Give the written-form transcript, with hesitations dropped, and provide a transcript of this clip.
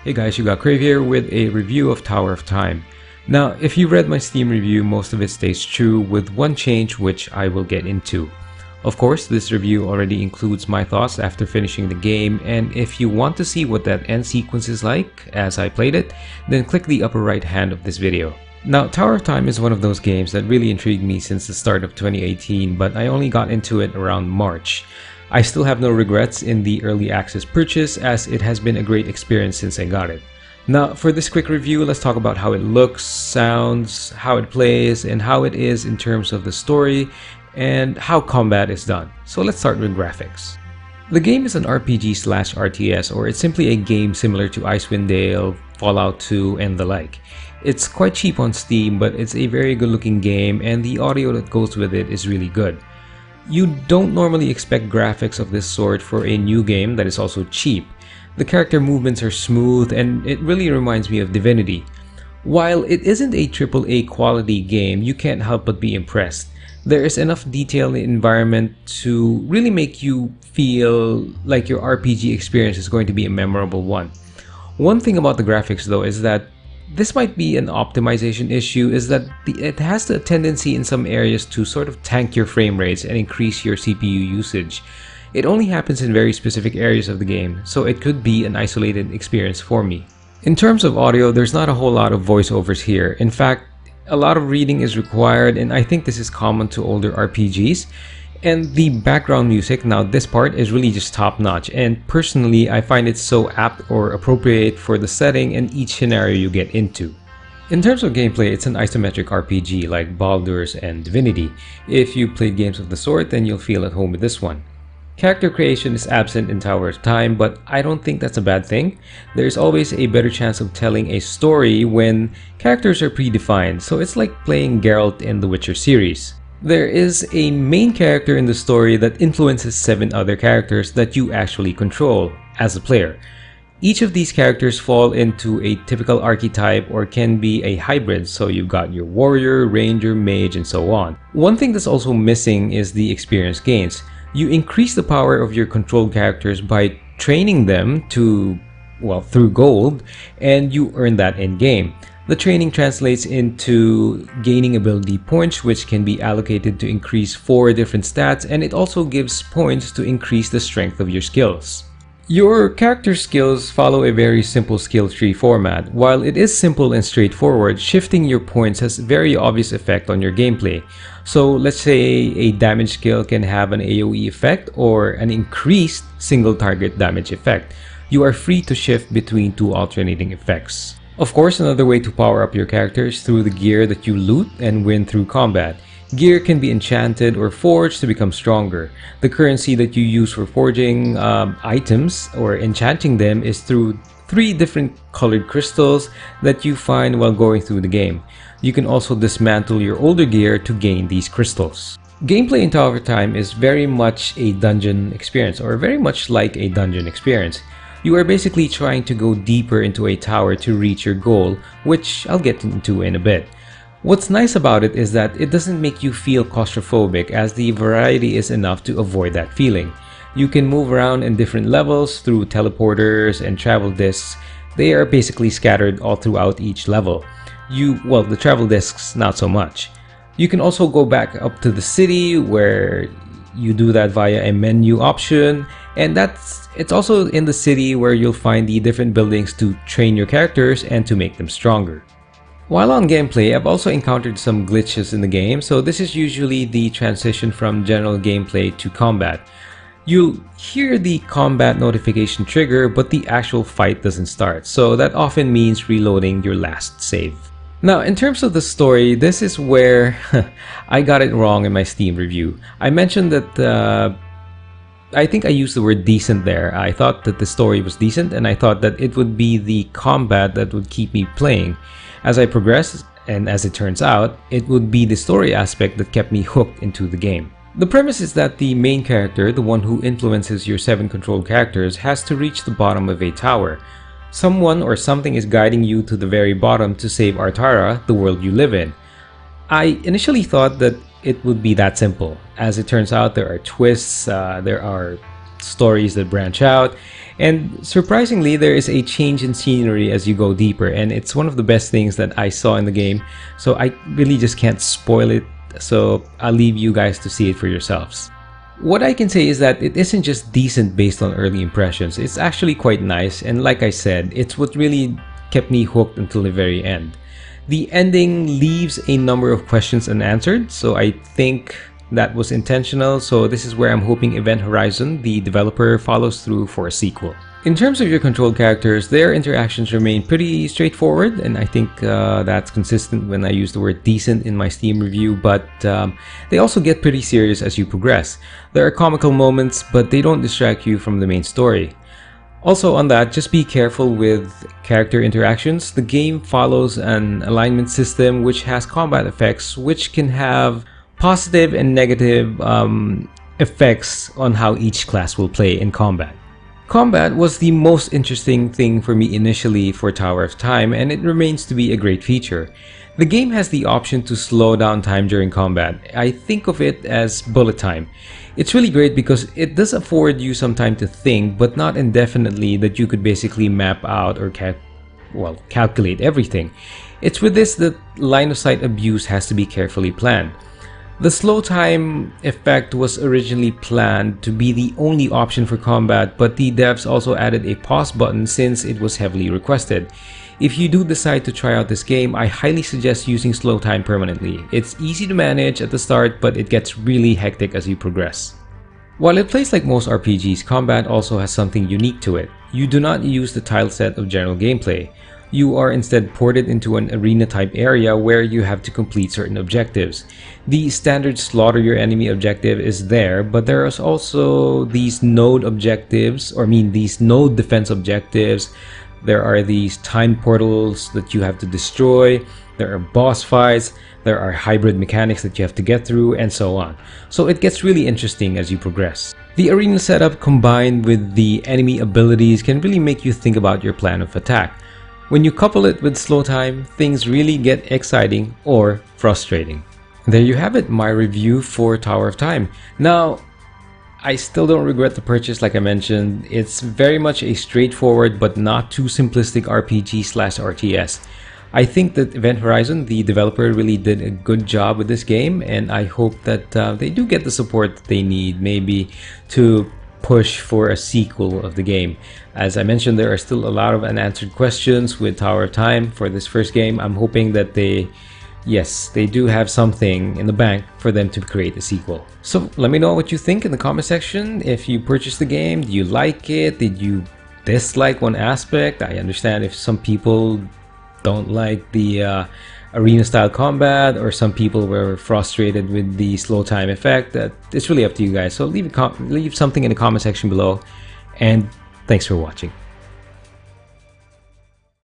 Hey guys, you got Crave here with a review of Tower of Time. Now, if you read my Steam review, most of it stays true with one change which I will get into. Of course, this review already includes my thoughts after finishing the game, and if you want to see what that end sequence is like as I played it, then click the upper right hand of this video. Now, Tower of Time is one of those games that really intrigued me since the start of 2018, but I only got into it around March. I still have no regrets in the early access purchase as it has been a great experience since I got it. Now, for this quick review, let's talk about how it looks, sounds, how it plays, and how it is in terms of the story, and how combat is done. So let's start with graphics. The game is an RPG/RTS, or it's simply a game similar to Icewind Dale, Fallout 2, and the like. It's quite cheap on Steam, but it's a very good looking game, and the audio that goes with it is really good. You don't normally expect graphics of this sort for a new game that is also cheap. The character movements are smooth, and it really reminds me of Divinity. While it isn't a AAA quality game, you can't help but be impressed. There is enough detail in the environment to really make you feel like your RPG experience is going to be a memorable one. One thing about the graphics though is that this might be an optimization issue, is that it has a tendency in some areas to sort of tank your frame rates and increase your CPU usage. It only happens in very specific areas of the game, so it could be an isolated experience for me. In terms of audio, there's not a whole lot of voiceovers here. In fact, a lot of reading is required, and I think this is common to older RPGs. And the background music, now this part is really just top notch, and personally I find it so apt or appropriate for the setting and each scenario you get into. In terms of gameplay, it's an isometric RPG like Baldur's and Divinity. If you played games of the sort, then you'll feel at home with this one. Character creation is absent in Tower of Time, but I don't think that's a bad thing. There's always a better chance of telling a story when characters are predefined, so it's like playing Geralt in the Witcher series. There is a main character in the story that influences 7 other characters that you actually control as a player. Each of these characters fall into a typical archetype or can be a hybrid, so you've got your warrior, ranger, mage, and so on. One thing that's also missing is the experience gains. You increase the power of your controlled characters by training them through gold, and you earn that in game. The training translates into gaining ability points, which can be allocated to increase 4 different stats, and it also gives points to increase the strength of your skills. Your character skills follow a very simple skill tree format. While it is simple and straightforward, shifting your points has a very obvious effect on your gameplay. So let's say a damage skill can have an AoE effect or an increased single target damage effect. You are free to shift between 2 alternating effects. Of course, another way to power up your character is through the gear that you loot and win through combat. Gear can be enchanted or forged to become stronger. The currency that you use for forging items or enchanting them is through 3 different colored crystals that you find while going through the game. You can also dismantle your older gear to gain these crystals. Gameplay in Tower of Time is very much a dungeon experience, or very much like a dungeon experience. You are basically trying to go deeper into a tower to reach your goal, which I'll get into in a bit. What's nice about it is that it doesn't make you feel claustrophobic, as the variety is enough to avoid that feeling. You can move around in different levels through teleporters and travel discs. They are basically scattered all throughout each level. The travel discs not so much. You can also go back up to the city, where you do that via a menu option, and it's also in the city where you'll find the different buildings to train your characters and to make them stronger. While on gameplay, I've also encountered some glitches in the game, so this is usually the transition from general gameplay to combat. You'll hear the combat notification trigger, but the actual fight doesn't start, so that often means reloading your last save. Now, in terms of the story, this is where I got it wrong in my Steam review. I mentioned that I think I used the word decent there. I thought that the story was decent, and I thought that it would be the combat that would keep me playing. As I progressed, and as it turns out, it would be the story aspect that kept me hooked into the game. The premise is that the main character, the one who influences your 7 controlled characters, has to reach the bottom of a tower. Someone or something is guiding you to the very bottom to save Artara, the world you live in. I initially thought that it would be that simple. As it turns out, there are twists, there are stories that branch out, And surprisingly, there is a change in scenery as you go deeper, and it's one of the best things that I saw in the game, so I really just can't spoil it, so I'll leave you guys to see it for yourselves. What I can say is that it isn't just decent based on early impressions, it's actually quite nice, and like I said, it's what really kept me hooked until the very end. The ending leaves a number of questions unanswered, so I think that was intentional, so this is where I'm hoping Event Horizon, the developer, follows through for a sequel. In terms of your controlled characters, their interactions remain pretty straightforward, and I think that's consistent when I use the word decent in my Steam review, but they also get pretty serious as you progress. There are comical moments, but they don't distract you from the main story. Also on that, just be careful with character interactions. The game follows an alignment system which has combat effects which can have positive and negative effects on how each class will play in combat. Combat was the most interesting thing for me initially for Tower of Time, and it remains to be a great feature. The game has the option to slow down time during combat. I think of it as bullet time. It's really great because it does afford you some time to think, but not indefinitely that you could basically map out or calculate everything. It's with this that line of sight abuse has to be carefully planned. The slow time effect was originally planned to be the only option for combat, but the devs also added a pause button since it was heavily requested. If you do decide to try out this game, I highly suggest using slow time permanently. It's easy to manage at the start, but it gets really hectic as you progress. While it plays like most RPGs, combat also has something unique to it. You do not use the tile set of general gameplay. You are instead ported into an arena type area where you have to complete certain objectives. The standard slaughter your enemy objective is there, but there is also these node objectives, these node defense objectives. There are these time portals that you have to destroy. There are boss fights. There are hybrid mechanics that you have to get through, and so on. So it gets really interesting as you progress. The arena setup combined with the enemy abilities can really make you think about your plan of attack. When you couple it with slow time, things really get exciting or frustrating. There you have it, my review for Tower of Time. Now, I still don't regret the purchase like I mentioned. It's very much a straightforward but not too simplistic RPG/RTS. I think that Event Horizon, the developer, really did a good job with this game, and I hope that they do get the support that they need, maybe to push for a sequel of the game. As I mentioned, there are still a lot of unanswered questions with Tower of Time for this first game. I'm hoping that they do have something in the bank for them to create a sequel. So let me know what you think in the comment section. If you purchased the game, do you like it? Did you dislike one aspect? I understand if some people don't like the arena style combat, or some people were frustrated with the slow time effect. It's really up to you guys. So leave something in the comment section below, and thanks for watching.